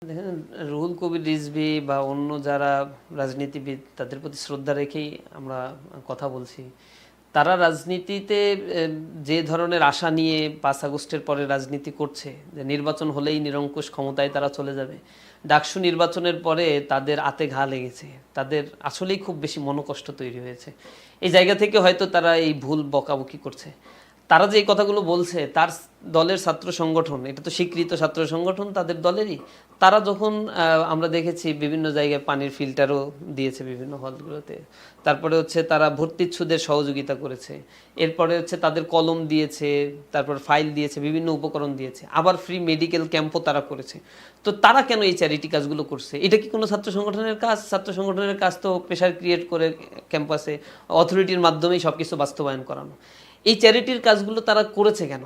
দেখেন, রুহুল কবির রিজভী বা অন্য যারা রাজনীতিবিদ তাদের প্রতি শ্রদ্ধা রেখেই আমরা কথা বলছি। তারা রাজনীতিতে যে ধরনের আশা নিয়ে 5 আগস্টের পরে রাজনীতি করছে, যে নির্বাচন হলেই নিরঙ্কুশ ক্ষমতায় তারা চলে যাবে, ডাকসু নির্বাচনের পরে তাদের আতে ঘা লেগেছে, তাদের আসলেই খুব বেশি মনোকষ্ট তৈরি হয়েছে। এই জায়গা থেকে হয়তো তারা এই ভুল বকাবকি করছে। তারা যে এই কথাগুলো বলছে, তার দলের ছাত্র সংগঠন, এটা তো স্বীকৃত ছাত্র সংগঠন তাদের দলেরই, তারা যখন আমরা দেখেছি বিভিন্ন জায়গায় পানির ফিল্টারও দিয়েছে বিভিন্ন হলগুলোতে, তারপরে হচ্ছে তারা ভর্তিচ্ছুদের সহযোগিতা করেছে, এরপরে হচ্ছে তাদের কলম দিয়েছে, তারপর ফাইল দিয়েছে, বিভিন্ন উপকরণ দিয়েছে, আবার ফ্রি মেডিকেল ক্যাম্পও তারা করেছে। তো তারা কেন এই চ্যারিটি কাজগুলো করছে? এটা কি কোনো ছাত্র সংগঠনের কাজ? ছাত্র সংগঠনের কাজ তো প্রেশার ক্রিয়েট করে ক্যাম্পাসে অথরিটির মাধ্যমেই সব কিছু বাস্তবায়ন করানো। এই চ্যারিটির কাজগুলো তারা করেছে কেন?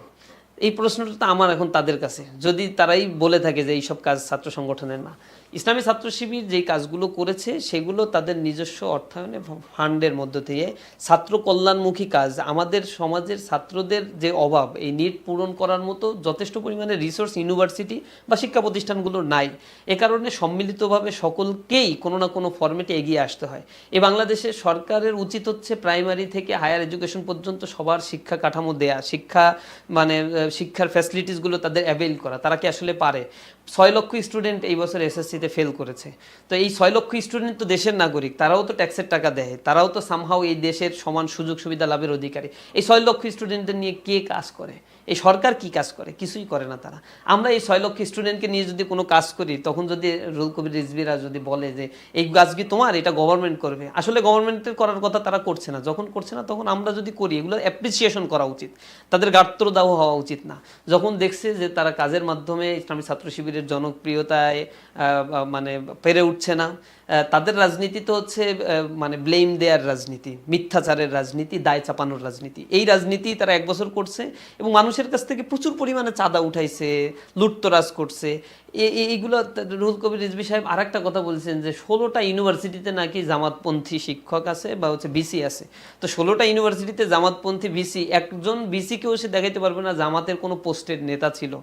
এই প্রশ্নটা তো আমার এখন তাদের কাছে, যদি তারাই বলে থাকে যে এইসব কাজ ছাত্র সংগঠনের না। ইসলামী ছাত্র শিবির যেই কাজগুলো করেছে সেগুলো তাদের নিজস্ব অর্থায়নে ফান্ডের মধ্য দিয়ে ছাত্র কল্যাণমুখী কাজ। আমাদের সমাজের ছাত্রদের যে অভাব, এই নিড পূরণ করার মতো যথেষ্ট পরিমাণে রিসোর্স ইউনিভার্সিটি বা শিক্ষা প্রতিষ্ঠানগুলোর নাই। এ কারণে সম্মিলিতভাবে সকলকেই কোনো না কোনো ফরম্যাটে এগিয়ে আসতে হয়। এই বাংলাদেশের সরকারের উচিত হচ্ছে প্রাইমারি থেকে হায়ার এডুকেশন পর্যন্ত সবার শিক্ষা কাঠামো দেয়া, শিক্ষার ফ্যাসিলিটিসগুলো তাদের অ্যাভেল করা। তারা কি আসলে পারে? 6 লক্ষ স্টুডেন্ট এই বছর এসএসসিতে ফেল করেছে। তো এই 6 লক্ষ স্টুডেন্ট তো দেশের নাগরিক, তারাও তো ট্যাক্সের টাকা দেয়, তারাও তো সামহাও এই দেশের সমান সুযোগ সুবিধা লাভের অধিকারী। এই 6 লক্ষ স্টুডেন্টদের নিয়ে কে কাজ করে? এই সরকার কি কাজ করে? কিছুই করে না তারা। আমরা এই 6 লক্ষ স্টুডেন্টকে নিয়ে যদি কোনো কাজ করি, তখন যদি রুহুল কবির রিজভীরা যদি বলে যে এই কাজ কি তোমার, এটা গভর্নমেন্ট করবে, আসলে গভর্নমেন্টের করার কথা তারা করছে না। যখন করছে না তখন আমরা যদি করি, এগুলো অ্যাপ্রিসিয়েশন করা উচিত, তাদের গাত্রদাহ হওয়া উচিত না। যখন দেখছে যে তারা কাজের মাধ্যমে ইসলামী ছাত্র শিবিরের জনপ্রিয়তায় মানে পেরে উঠছে না, তাদের রাজনীতি তো হচ্ছে মানে ব্লেম দেয়ার রাজনীতি, মিথ্যাচারের রাজনীতি, দায় চাপানোর রাজনীতি। এই রাজনীতি তারা 1 বছর করছে এবং মানুষের কাছ থেকে প্রচুর পরিমাণে চাঁদা উঠাইছে, লুটতরাজ করছে। এইগুলো রুহুল কবির রিজভী সাহেব আর একটা কথা বলছেন যে 16টা ইউনিভার্সিটিতে নাকি জামাতপন্থী শিক্ষক আছে বা হচ্ছে বিসি আছে। তো 16টা ইউনিভার্সিটিতে জামাতপন্থী বিসি, একজন বিসিকেও সে দেখাইতে পারবে না জামাতের কোনো পোস্টের নেতা ছিল।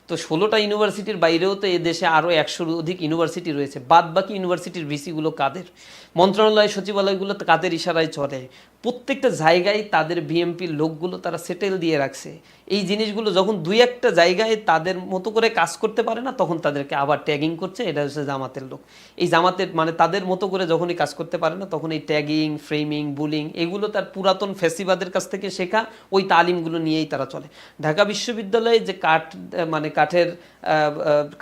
তো 16টা ইউনিভার্সিটির বাইরেও তো এ দেশে আরও 100-র অধিক ইউনিভার্সিটি রয়েছে। বাদ বাকি ইউনিভার্সিটির ভিসিগুলো কাদের? মন্ত্রণালয় সচিবালয়গুলো কাদের ইশারায় চলে? প্রত্যেকটা জায়গায় তাদের বিএমপির লোকগুলো তারা সেটেল দিয়ে রাখছে। এই জিনিসগুলো যখন দুই একটা জায়গায় তাদের মতো করে কাজ করতে পারে না, তখন তাদেরকে আবার ট্যাগিং করছে এটা হচ্ছে জামাতের লোক। এই জামাতের মানে তাদের মতো করে যখনই কাজ করতে পারে না, তখন এই ট্যাগিং, ফ্রেমিং, বুলিং, এগুলো তার পুরাতন ফ্যাসিবাদের কাছ থেকে শেখা ওই তালিমগুলো নিয়েই তারা চলে। ঢাকা বিশ্ববিদ্যালয়ে যে কাঠের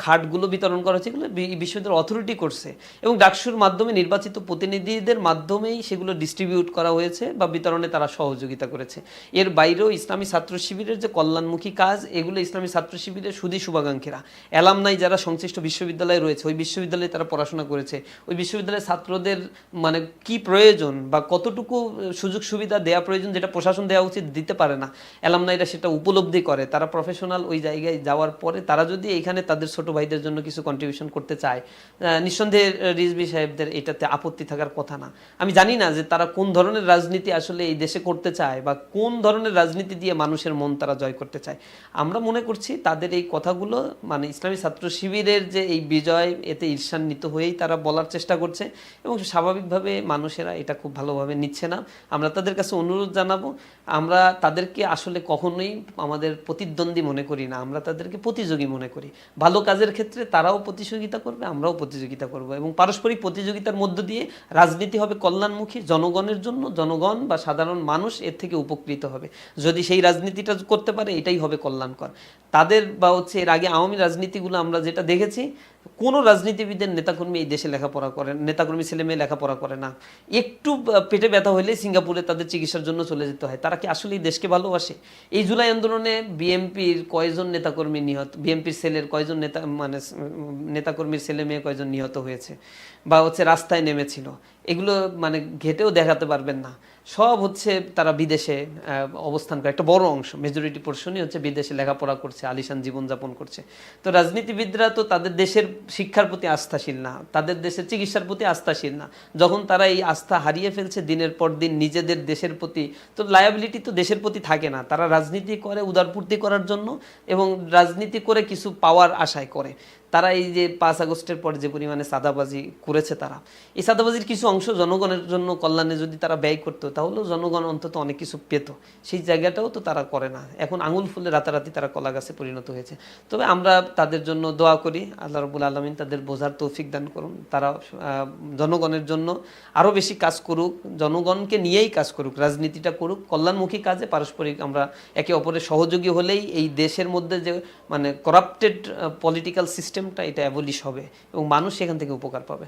খাটগুলো বিতরণ করা হচ্ছে, এগুলো বিশ্ববিদ্যালয় অথরিটি করছে এবং ডাকসুর মাধ্যমে নির্বাচিত প্রতিনিধিদের মাধ্যমেই সেগুলো ডিস্ট্রিবিউট করা হয়েছে বা বিতরণে তারা সহযোগিতা করেছে। এর বাইরেও ইসলামী ছাত্র শিবিরের যে কল্যাণমুখী কাজ, এগুলো ইসলামী ছাত্র শিবিরের শুধু শুভাকাঙ্ক্ষীরা, অ্যালামনাই যারা সংশ্লিষ্ট বিশ্ববিদ্যালয়ে রয়েছে, ওই বিশ্ববিদ্যালয়ে তারা পড়াশোনা করেছে, ওই বিশ্ববিদ্যালয়ের ছাত্রদের মানে কি প্রয়োজন বা কতটুকু সুযোগ সুবিধা দেওয়া প্রয়োজন যেটা প্রশাসন দেওয়া উচিত দিতে পারে না, অ্যালামনাইরা সেটা উপলব্ধি করে। তারা প্রফেশনাল ওই জায়গায় যাওয়ার পরে তারা যদি এইখানে তাদের ছোট ভাইদের জন্য কিছু কন্ট্রিবিউশন করতে চায়, নিঃসন্দেহে রিজভী সাহেবদের এটাতে আপত্তি থাকার কথা না। আমি জানি না যে তারা কোন ধরনের রাজনীতি আসলে এই দেশে করতে চায় বা কোন ধরনের রাজনীতি দিয়ে মানুষের মন তারা জয় করতে চায়। আমরা মনে করছি তাদের এই কথাগুলো মানে ইসলামী ছাত্র শিবিরের যে এই বিজয়, এতে ঈর্ষান্বিত হয়েই তারা বলার চেষ্টা করছে এবং স্বাভাবিকভাবে মানুষেরা এটা খুব ভালোভাবে নিচ্ছে না। আমরা তাদের কাছে অনুরোধ জানাবো, আমরা তাদেরকে আসলে কখনোই আমাদের প্রতিদ্বন্দ্বী মনে করি না, আমরা তাদেরকে প্রতিযোগী মনে করি। ভালো কাজের ক্ষেত্রে তারাও প্রতিযোগিতা করবে, আমরাও প্রতিযোগিতা করব এবং পারস্পরিক প্রতিযোগিতার মধ্য দিয়ে রাজনীতি হবে কল্যাণমুখী, জনগণের জন্য, জনগণ বা সাধারণ মানুষ এর থেকে উপকৃত হবে। যদি সেই রাজনীতিটা করতে পারে, এটাই হবে কল্যাণকর। তাদের বা হচ্ছে এর আগে আওয়ামী রাজনীতিগুলো আমরা যেটা দেখেছি, কোনো রাজনীতিবিদের নেতাকর্মী এই দেশে লেখাপড়া করে, নেতাকর্মী ছেলে মেয়ে লেখাপড়া করে না, একটু পেটে ব্যথা হলে সিঙ্গাপুরে তাদের চিকিৎসার জন্য চলে যেতে হয়। তারা কি আসলে এই দেশকে ভালোবাসে? এই জুলাই আন্দোলনে বিএমপির কয়জন নেতাকর্মী নিহত, বিএমপির সেলের কয়জন নেতাকর্মীর ছেলে মেয়ে কয়জন নিহত হয়েছে বা হচ্ছে রাস্তায় নেমেছিল, এগুলো মানে ঘেটেও দেখাতে পারবেন না। সব হচ্ছে তারা বিদেশে অবস্থান করে, একটা বড় অংশ, মেজরিটি পোর্শনই হচ্ছে বিদেশে লেখাপড়া করছে, আলিশান জীবনযাপন করছে। তো রাজনীতিবিদরা তো তাদের দেশের শিক্ষার প্রতি আস্থাশীল না, তাদের দেশের চিকিৎসার প্রতি আস্থাশীল না। যখন তারা এই আস্থা হারিয়ে ফেলছে দিনের পর দিন নিজেদের দেশের প্রতি, তো লায়াবিলিটি তো দেশের প্রতি থাকে না। তারা রাজনীতি করে উদারপূর্তি করার জন্য এবং রাজনীতি করে কিছু পাওয়ার আশায় করে। তারা এই যে 5 আগস্টের পর যে পরিমাণে চাঁদাবাজি করেছে, তারা এই চাঁদাবাজির কিছু অংশ জনগণের জন্য কল্যাণে যদি তারা ব্যয় করতো, তাহলেও জনগণ অন্তত অনেক কিছু পেত। সেই জায়গাটাও তো তারা করে না। এখন আঙুল ফুলে রাতারাতি তারা কলা গাছে পরিণত হয়েছে। তবে আমরা তাদের জন্য দোয়া করি, আল্লাহ রাব্বুল আলামিন তাদের বোঝার তৌফিক দান করুন, তারা জনগণের জন্য আরও বেশি কাজ করুক, জনগণকে নিয়েই কাজ করুক, রাজনীতিটা করুক, কল্যাণমুখী কাজে পারস্পরিক আমরা একে অপরের সহযোগী হলেই এই দেশের মধ্যে যে মানে করাপ্টেড পলিটিক্যাল সিস্টেমটা, এটা অ্যাবলিশ হবে এবং মানুষ সেখান থেকে উপকার পাবে।